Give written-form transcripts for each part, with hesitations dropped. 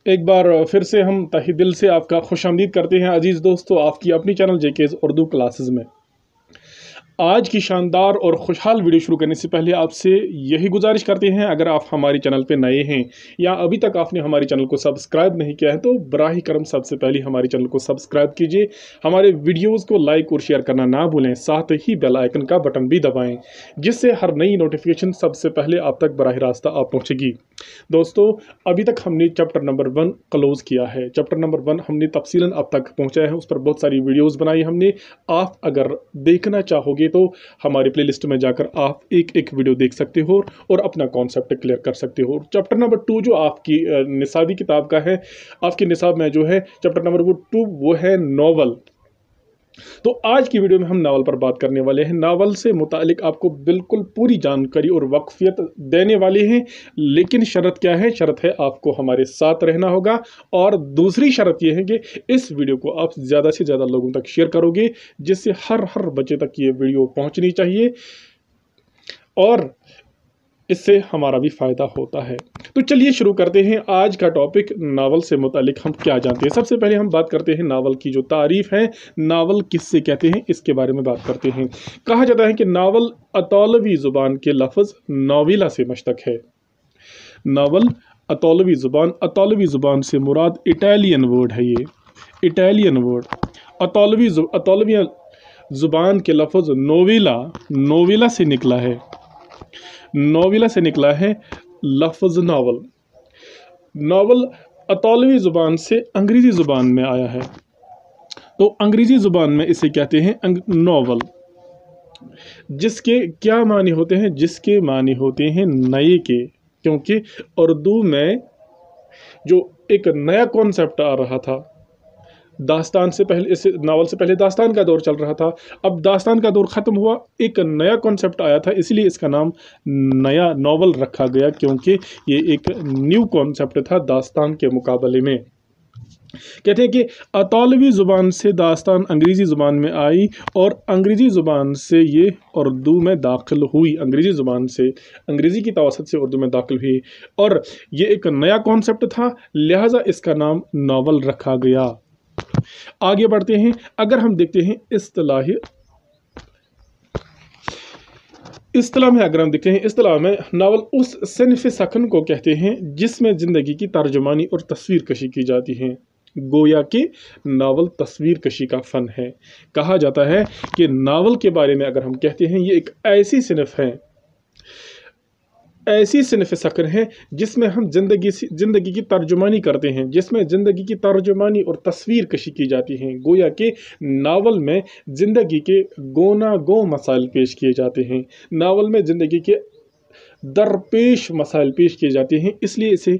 एक बार फिर से हम तहे दिल से आपका खुशामदीद करते हैं अजीज़ दोस्तों, आपकी अपनी चैनल जेकेज़ उर्दू क्लासेस में। आज की शानदार और खुशहाल वीडियो शुरू करने से पहले आपसे यही गुजारिश करते हैं, अगर आप हमारे चैनल पे नए हैं या अभी तक आपने हमारे चैनल को सब्सक्राइब नहीं किया है तो बराह करम सबसे पहले हमारे चैनल को सब्सक्राइब कीजिए, हमारे वीडियोस को लाइक और शेयर करना ना भूलें, साथ ही बेल आइकन का बटन भी दबाएं जिससे हर नई नोटिफिकेशन सबसे पहले आप तक बराह रास्ता आप पहुँचेगी। दोस्तों, अभी तक हमने चैप्टर नंबर 1 क्लोज किया है। चैप्टर नंबर 1 हमने तफसीलन अब तक पहुँचाया है, उस पर बहुत सारी वीडियोज़ बनाई हमने। आप अगर देखना चाहोगे तो हमारे प्लेलिस्ट में जाकर आप एक एक वीडियो देख सकते हो और अपना कॉन्सेप्ट क्लियर कर सकते हो। चैप्टर नंबर 2 जो आपकी निसाबी किताब का है, आपके निसाब में जो है चैप्टर नंबर 2 वो है नावल। तो आज की वीडियो में हम नावल पर बात करने वाले हैं। नावल से मुतालिक आपको बिल्कुल पूरी जानकारी और वाकफियत देने वाले हैं, लेकिन शर्त क्या है? शर्त है आपको हमारे साथ रहना होगा, और दूसरी शर्त यह है कि इस वीडियो को आप ज़्यादा से ज़्यादा लोगों तक शेयर करोगे, जिससे हर बच्चे तक ये वीडियो पहुंचनी चाहिए और इससे हमारा भी फ़ायदा होता है। तो चलिए शुरू करते हैं आज का टॉपिक। नावल से मुतालिक हम क्या जानते हैं? सबसे पहले हम बात करते हैं नावल की जो तारीफ़ है, नावल किससे कहते हैं इसके बारे में बात करते हैं। कहा जाता है कि नावल अतालवी ज़ुबान के लफ्ज़ नाविला से मश्तक है। नावल अतालवी ज़ुबान से मुराद इटालियन वर्ड है। ये इटालियन वर्ड अतालवी ज़ुबान के लफ्ज़ नोविला से निकला है। नोविला से निकला है लफ्ज़ नावल। नावल अतालवी ज़ुबान से अंग्रेज़ी ज़ुबान में आया है, तो अंग्रेज़ी ज़ुबान में इसे कहते हैं नावल, जिसके क्या मानी होते हैं? जिसके मानी होते हैं नए के, क्योंकि उर्दू में जो एक नया कॉन्सेप्ट आ रहा था, दास्तान से पहले, इस नावल से पहले दास्तान का दौर चल रहा था, अब दास्तान का दौर ख़त्म हुआ, एक नया कॉन्सेप्ट आया था, इसलिए इसका नाम नया नावल रखा गया, क्योंकि ये एक न्यू कॉन्सेप्ट था दास्तान के मुकाबले में। कहते हैं कि अतालवी ज़ुबान से दास्तान अंग्रेज़ी ज़ुबान में आई और अंग्रेज़ी ज़ुबान से ये उर्दू में दाखिल हुई। अंग्रेज़ी ज़ुबान से, अंग्रेज़ी की तवसत से उर्दू में दाखिल हुई, और ये एक नया कॉन्सेप्ट था, लिहाजा इसका नाम नावल रखा गया। आगे बढ़ते हैं। अगर हम देखते हैं इस्तिलाह में, अगर हम देखते हैं इस्तिलाह में, नावल उस सिन्फ़ सखन को कहते हैं जिसमें ज़िंदगी की तर्जुमानी और तस्वीर कशी की जाती है। गोया कि नावल तस्वीर कशी का फ़न है। कहा जाता है कि नावल के बारे में अगर हम कहते हैं, ये एक ऐसी सिन्फ़ है, ऐसी सिन्फ़ सखन है जिसमें हम ज़िंदगी की तर्जुमानी करते हैं, जिसमें ज़िंदगी की तर्जुमानी और तस्वीर कशी की जाती हैं। गोया कि नावल में ज़िंदगी के गोना गो मसाइल पेश किए जाते हैं, नावल में ज़िंदगी के दरपेश मसाइल पेश किए जाते हैं, इसलिए इसे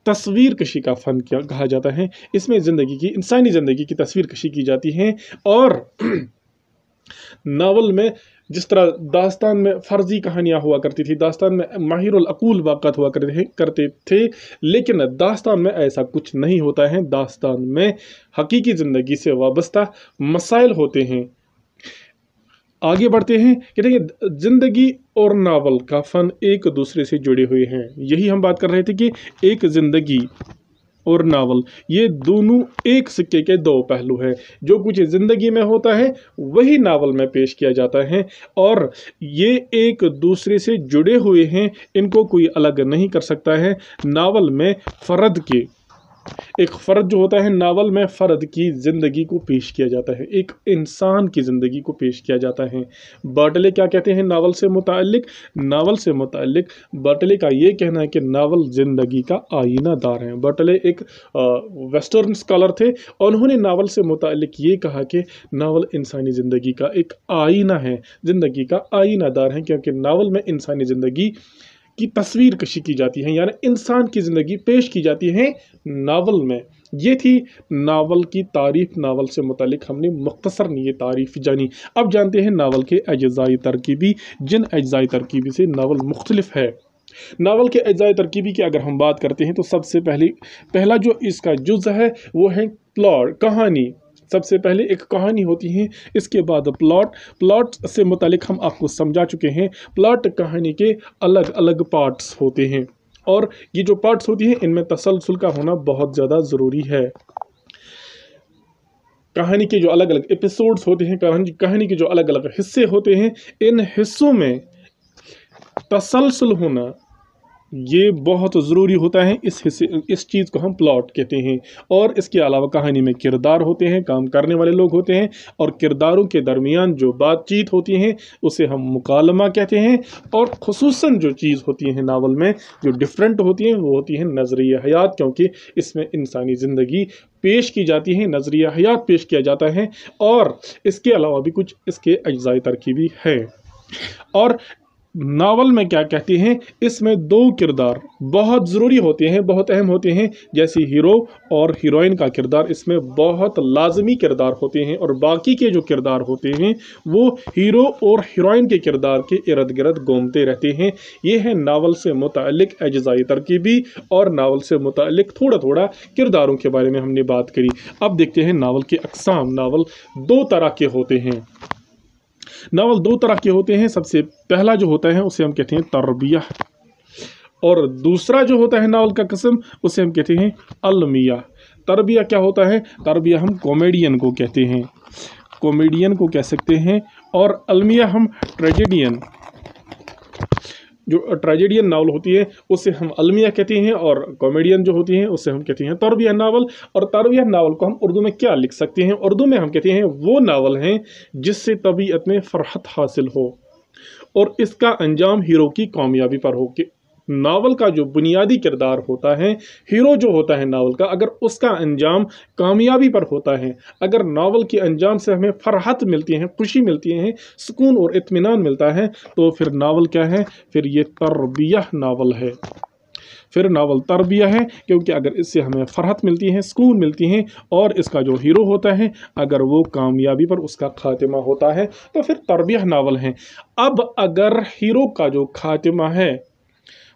तस्वीर कशी का फ़न कहा जाता है। इसमें इंसानी ज़िंदगी की तस्वीर कशी की जाती है। और नावल में जिस तरह दास्तान में फ़र्ज़ी कहानियाँ हुआ करती थी, दास्तान में माहिरुल अक़ूल वाक़ात हुआ करते थे, लेकिन दास्तान में ऐसा कुछ नहीं होता है। दास्तान में हकीकी ज़िंदगी से वाबस्ता मसाइल होते हैं। आगे बढ़ते हैं। कहते हैं कि ज़िंदगी और नावल का फ़न एक दूसरे से जुड़े हुए हैं। यही हम बात कर रहे थे कि एक ज़िंदगी और नावल, ये दोनों एक सिक्के के दो पहलू हैं। जो कुछ ज़िंदगी में होता है वही नावल में पेश किया जाता है, और ये एक दूसरे से जुड़े हुए हैं, इनको कोई अलग नहीं कर सकता है। नावल में एक फ़र्द जो होता है, नावल में फ़र्द की ज़िंदगी को पेश किया जाता है, एक इंसान की ज़िंदगी को पेश किया जाता है। बर्टले क्या कहते हैं नावल से मुताल्लिक? नावल से मुताल्लिक बर्टले का ये कहना है कि नावल ज़िंदगी का आईनादार है। बर्टले एक वेस्टर्न स्कॉलर थे, और उन्होंने नावल से मुताल्लिक ये कहा कि नावल इंसानी ज़िंदगी का एक आईना है, ज़िंदगी का आईनादार है, क्योंकि नावल में इंसानी ज़िंदगी की तस्वीर कशी की जाती है, यानी इंसान की ज़िंदगी पेश की जाती है नावल में। ये थी नावल की तारीफ़। नावल से मुतालिक हमने मुख्तसर ये तारीफ़ जानी। अब जानते हैं नावल के अज्ज़ाई तरकीबी, जिन अज्ज़ाई तरकीबी से नावल मुख्तलिफ है। नावल के अज्ज़ाई तरकीबी की अगर हम बात करते हैं तो सबसे पहला जो इसका जुज़ है वो है प्लॉट, कहानी। सबसे पहले एक कहानी होती है, इसके बाद प्लॉट से मुतालिक हम आपको समझा चुके हैं। प्लॉट कहानी के अलग अलग पार्ट्स होते हैं, और ये जो पार्ट्स होती हैं इनमें तसलसल का होना बहुत ज़्यादा ज़रूरी है। कहानी के जो अलग अलग एपिसोड्स होते हैं, कहानी के जो अलग अलग हिस्से होते हैं, इन हिस्सों में तसलसल होना ये बहुत ज़रूरी होता है। इस चीज़ को हम प्लॉट कहते हैं। और इसके अलावा कहानी में किरदार होते हैं, काम करने वाले लोग होते हैं, और किरदारों के दरमियान जो बातचीत होती हैं उसे हम मुकालमा कहते हैं। और ख़ुसूसन जो चीज़ होती है नावल में जो डिफरेंट होती हैं वो होती है नज़रिया हयात, क्योंकि इसमें इंसानी ज़िंदगी पेश की जाती है, नज़रिया हयात पेश किया जाता है। और इसके अलावा भी कुछ इसके अज्जाए तरकीबी है। और नावल में क्या कहते हैं, इसमें दो किरदार बहुत ज़रूरी होते हैं, बहुत अहम होते हैं। जैसे हीरो और हीरोइन का किरदार इसमें बहुत लाजमी किरदार होते हैं, और बाकी के जो किरदार होते हैं वो हीरो और हीरोइन के किरदार के इर्द गिर्द घूमते रहते हैं। ये है नावल से मुताल्लिक अज्जाए तरकीबी, और नावल से मुताल्लिक थोड़ा थोड़ा किरदारों के बारे में हमने बात करी। अब देखते हैं नावल के अक़साम। नावल दो तरह के होते हैं। नावल दो तरह के होते हैं। सबसे पहला जो होता है उसे हम कहते हैं तरबिया, और दूसरा जो होता है नावल का किस्म उसे हम कहते हैं अलमिया। तरबिया क्या होता है? तरबिया हम कॉमेडियन को कहते हैं, कॉमेडियन को कह सकते हैं। और अलमिया हम ट्रेजेडियन, जो ट्रेजेडियन नावल होती है उसे हम अलमिया कहते हैं, और कॉमेडियन जो होती हैं उसे हम कहते हैं तरबिया नावल। और तरबिया नावल को हम उर्दू में क्या लिख सकते हैं? उर्दू में हम कहते हैं वो नावल हैं जिससे तबीयत में फ़रहत हासिल हो और इसका अंजाम हीरो की कामयाबी पर हो। कि नावल का जो बुनियादी किरदार होता है, हीरो जो होता है नावल का, अगर उसका अंजाम कामयाबी पर होता है, अगर नावल के अंजाम से हमें फ़रहत मिलती है, खुशी मिलती है, सुकून और इत्मीनान मिलता है, तो फिर नावल क्या है? फिर ये तरबिया नावल है। फिर नावल तरबिया है, क्योंकि अगर इससे हमें फ़रहत मिलती है, सुकून मिलती है, और इसका जो हीरो होता है अगर वो कामयाबी पर उसका खातिमा होता है, तो फिर तरबिया नावल है। अब अगर हीरो का जो खातिमा है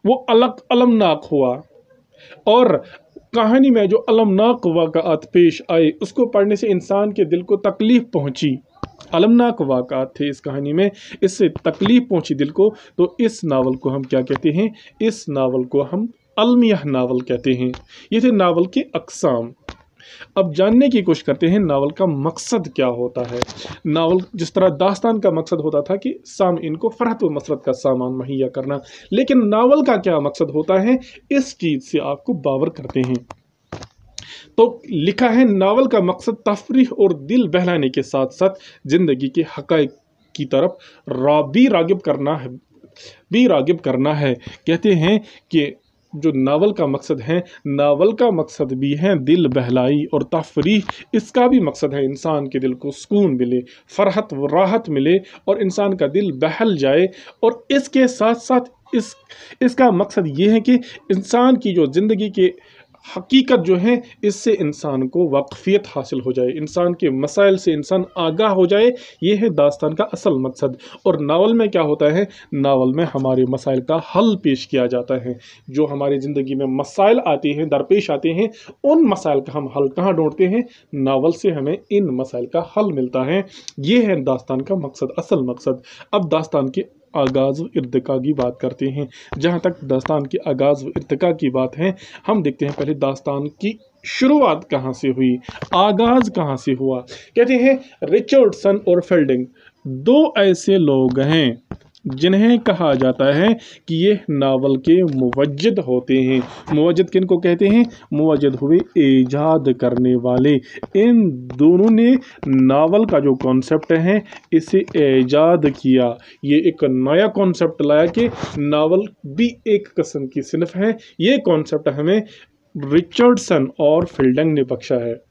वो अलमनाक हुआ, और कहानी में जो अलमनाक वाक़ात पेश आए उसको पढ़ने से इंसान के दिल को तकलीफ़ पहुंची, अलमनाक वाक़ात थे इस कहानी में, इससे तकलीफ़ पहुंची दिल को, तो इस नावल को हम क्या कहते हैं? इस नावल को हम अलमिया नावल कहते हैं। ये थे नावल के अक़साम। अब जानने की कोशिश करते हैं नावल का मकसद क्या होता है। नावल जिस तरह दास्तान का मकसद होता था कि सामईन को फ़रहत व मसरत का सामान मुहैया करना, लेकिन नावल का क्या मकसद होता है, इस चीज़ से आपको बावर करते हैं। तो लिखा है नावल का मकसद तफरीह और दिल बहलाने के साथ साथ ज़िंदगी के हक़ाइक़ की तरफ रागिब करना है। कहते हैं कि जो नावल का मकसद है, नावल का मकसद भी है दिल बहलाई और तफरीह। इसका भी मकसद है इंसान के दिल को सुकून मिले, फ़रहत व राहत मिले, और इंसान का दिल बहल जाए। और इसके साथ साथ इसका मकसद ये है कि इंसान की जो ज़िंदगी के हकीकत जो है इससे इंसान को वाक़फ़ियत हासिल हो जाए, इंसान के मसाइल से इंसान आगाह हो जाए। ये है दास्तान का असल मकसद। और नावल में क्या होता है? नावल में हमारे मसाइल का हल पेश किया जाता है। जो हमारी ज़िंदगी में मसाइल आते हैं, दरपेश आते हैं, उन मसाइल का हम हल कहाँ ढूंढते हैं? नावल से हमें इन मसाइल का हल मिलता है। ये है दास्तान का मकसद, असल मकसद। अब दास्तान के आगाज़ व इर्तिका की बात करते हैं। जहाँ तक दास्तान के आगाज़ व इर्तिका की बात है, हम देखते हैं पहले दास्तान की शुरुआत कहाँ से हुई, आगाज़ कहाँ से हुआ। कहते हैं रिचर्डसन और फील्डिंग दो ऐसे लोग हैं जिन्हें कहा जाता है कि ये नावल के मुवज्जिद होते हैं। मुवज्जिद किन को कहते हैं? मुवज्जिद हुए ईजाद करने वाले। इन दोनों ने नावल का जो कॉन्सेप्ट है इसे ईजाद किया। ये एक नया कॉन्सेप्ट लाया कि नावल भी एक किस्म की सिनफ है। ये कॉन्सेप्ट हमें रिचर्डसन और फील्डिंग ने बख्शा है।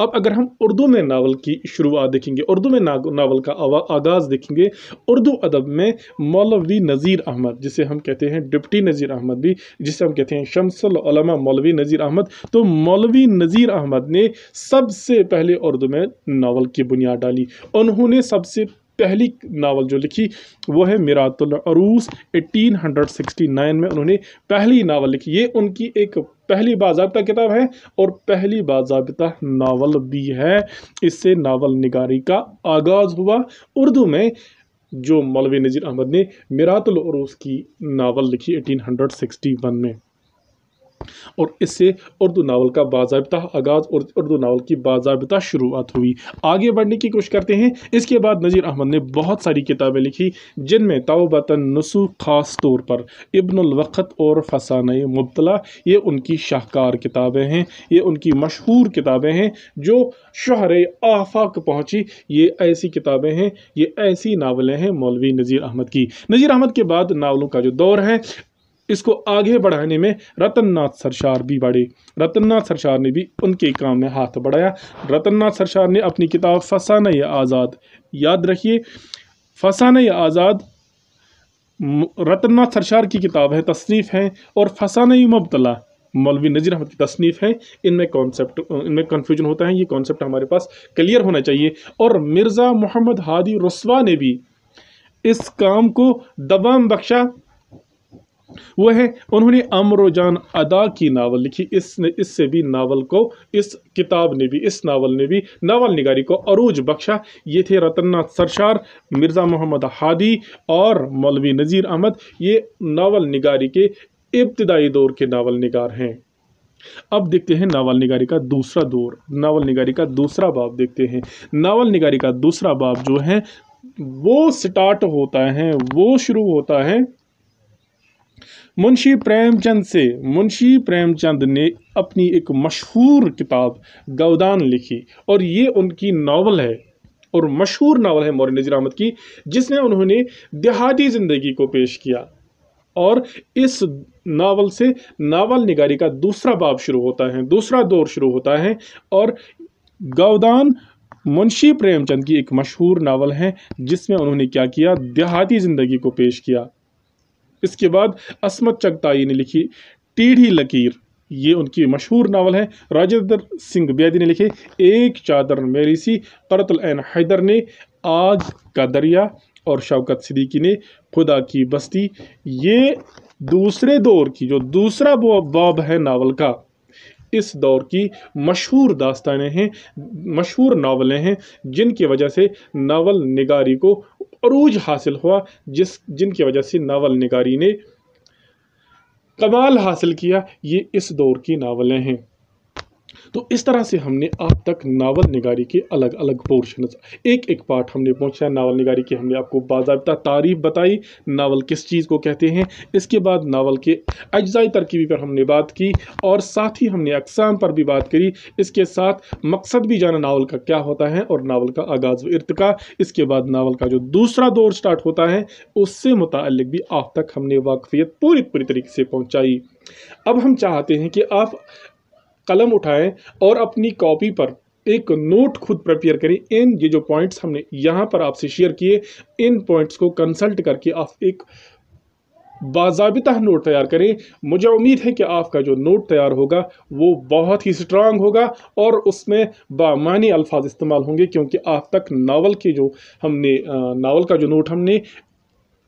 अब अगर हम उर्दू में नावल की शुरुआत देखेंगे, उर्दू में नावल का आगाज़ देखेंगे, उर्दू अदब में मौलवी नज़ीर अहमद, जिसे हम कहते हैं डिप्टी नज़ीर अहमद भी, जिसे हम कहते हैं शम्सुल उलमा मौलवी नज़ीर अहमद, तो मौलवी नज़ीर अहमद ने सबसे पहले उर्दू में नावल की बुनियाद डाली। उन्होंने सबसे पहली नावल जो लिखी वो है मिरातुल अरूस। 1869 में उन्होंने पहली नावल लिखी। ये उनकी एक पहली बाज़ाब्ता किताब है और पहली बाज़ाब्ता नावल भी है। इससे नावल निगारी का आगाज़ हुआ। उर्दू में जो मौलवी नज़ीर अहमद ने मिरातुल उरूस की नावल लिखी 1861 में, और इससे उर्दू नावल का बाज़ाबिता आगाज़ और उर्दू नावल की बाज़ाबिता शुरुआत हुई। आगे बढ़ने की कोशिश करते हैं। इसके बाद नज़ीर अहमद ने बहुत सारी किताबें लिखी, जिनमें तौबतन नसूह ख़ास तौर पर इब्नुल वक़्त और फसाने मुब्तला, ये उनकी शाहकार किताबें हैं, ये उनकी मशहूर किताबें हैं जो शहरे आफाक पहुँची। ये ऐसी किताबें हैं, ये ऐसी नावलें हैं मौलवी नज़ीर अहमद की। नज़ीर अहमद के बाद नावलों का जो दौर है, इसको आगे बढ़ाने में रतन नाथ सरशार भी बढ़े। रतन नाथ सरशार ने भी उनके काम में हाथ बढ़ाया। रतन नाथ सरशार ने अपनी किताब फसाने आज़ाद, याद रखिए फसाने आज़ाद रतन नाथ सरशार की किताब है, तसनीफ़ है, और फसाने मुब्तला मौलवी नज़ीर अहमद की तसनीफ़ है। इनमें कन्फ्यूजन होता है, ये कॉन्सेप्ट हमारे पास क्लियर होना चाहिए। और मिर्ज़ा मोहम्मद हादी रुस्वा ने भी इस काम को दबाम बख्शा। वो है, उन्होंने अमरो जान अदा की नावल लिखी। इससे भी नावल को, इस किताब ने भी, इस नावल ने भी नावल निगारी को अरूज बख्शा। ये थे रतन नाथ सरशार, मिर्ज़ा मोहम्मद हादी और मौलवी नज़ीर अहमद। ये नावल निगारी के इब्तिदाई दौर के नावल निगार हैं। अब देखते हैं नावल निगारी का दूसरा दौर, नावल निगारी का दूसरा बाब देखते हैं। नावल निगारी का दूसरा बाब जो है वो स्टार्ट होता है, वो शुरू होता है मुंशी प्रेमचंद से। मुंशी प्रेमचंद ने अपनी एक मशहूर किताब गौदान लिखी, और ये उनकी नावल है और मशहूर नावल है मौलवी नज़ीर अहमद की, जिसमें उन्होंने देहाती ज़िंदगी को पेश किया। और इस नावल से नावल निगारी का दूसरा बाब शुरू होता है, दूसरा दौर शुरू होता है। और गौदान मुंशी प्रेमचंद की एक मशहूर नावल है, जिसमें उन्होंने क्या किया, देहाती ज़िंदगी को पेश किया। इसके बाद असमत चगताई ने लिखी टीढ़ी लकीर, ये उनकी मशहूर नावल है। राजेंद्र सिंह बेदी ने लिखे एक चादर मेरी सी, क़ुर्रतुल ऐन हैदर ने आग का दरिया, और शौकत सिद्दीकी ने खुदा की बस्ती। ये दूसरे दौर की, जो दूसरा बाब है नावल का, इस दौर की मशहूर दास्तानें हैं, मशहूर नावलें हैं, जिनकी वजह से नावल निगारी को अरूज हासिल हुआ, जिनकी वजह से नावल निगारी ने कमाल हासिल किया। ये इस दौर की नावलें हैं। तो इस तरह से हमने अब तक नावल निगारी के अलग अलग पोर्शन, एक एक पार्ट हमने पहुंचा। नावल निगारी की हमने आपको बाज़ाब्ता तारीफ बताई, नावल किस चीज़ को कहते हैं। इसके बाद नावल के अज्जाई तरकीबी पर हमने बात की, और साथ ही हमने अक़साम पर भी बात करी। इसके साथ मकसद भी जाना नावल का क्या होता है, और नावल का आगाज़ व इर्तिका। इसके बाद नावल का जो दूसरा दौर स्टार्ट होता है, उससे मुताल्लिक़ भी आप तक हमने वाक़फ़ियत पूरी तरीके से पहुँचाई। अब हम चाहते हैं कि आप कलम उठाएं और अपनी कॉपी पर एक नोट खुद प्रिपेयर करें। ये जो पॉइंट्स हमने यहाँ पर आपसे शेयर किए, इन पॉइंट्स को कंसल्ट करके आप एक बाज़ाबिता नोट तैयार करें। मुझे उम्मीद है कि आपका जो नोट तैयार होगा वो बहुत ही स्ट्रांग होगा, और उसमें बामानी अल्फाज इस्तेमाल होंगे, क्योंकि आप तक नावल के जो हमने नावल का जो नोट हमने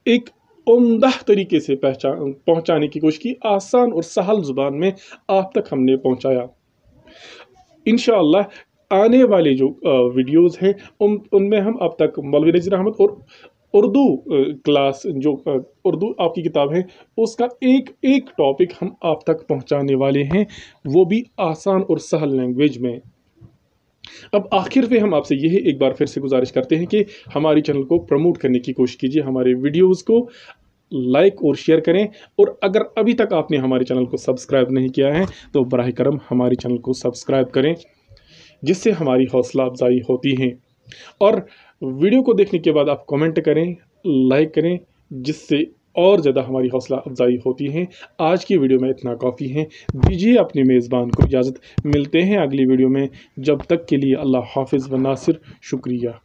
एक उम्दा तरीके से पहुँचाने की कोशिश की, आसान और सहल ज़ुबान में आप तक हमने पहुँचाया। इंशाअल्लाह आने वाले जो वीडियोज़ हैं उनमें हम अब तक मौलवी नज़ीर अहमद और उर्दू क्लास, जो उर्दू आपकी किताब है, उसका एक एक टॉपिक हम आप तक पहुँचाने वाले हैं, वो भी आसान और सहल लैंग्वेज में। अब आखिर पे हम आपसे यही एक बार फिर से गुजारिश करते हैं कि हमारी चैनल को प्रमोट करने की कोशिश कीजिए, हमारे वीडियोज़ को लाइक और शेयर करें, और अगर अभी तक आपने हमारे चैनल को सब्सक्राइब नहीं किया है तो बराह करम हमारे चैनल को सब्सक्राइब करें, जिससे हमारी हौसला अफजाई होती है। और वीडियो को देखने के बाद आप कमेंट करें, लाइक करें, जिससे और ज़्यादा हमारी हौसला अफजाई होती है। आज की वीडियो में इतना काफ़ी है, दीजिए अपने मेज़बान को इजाज़त। मिलते हैं अगली वीडियो में, जब तक के लिए अल्लाह हाफिज़ व नासिर। शुक्रिया।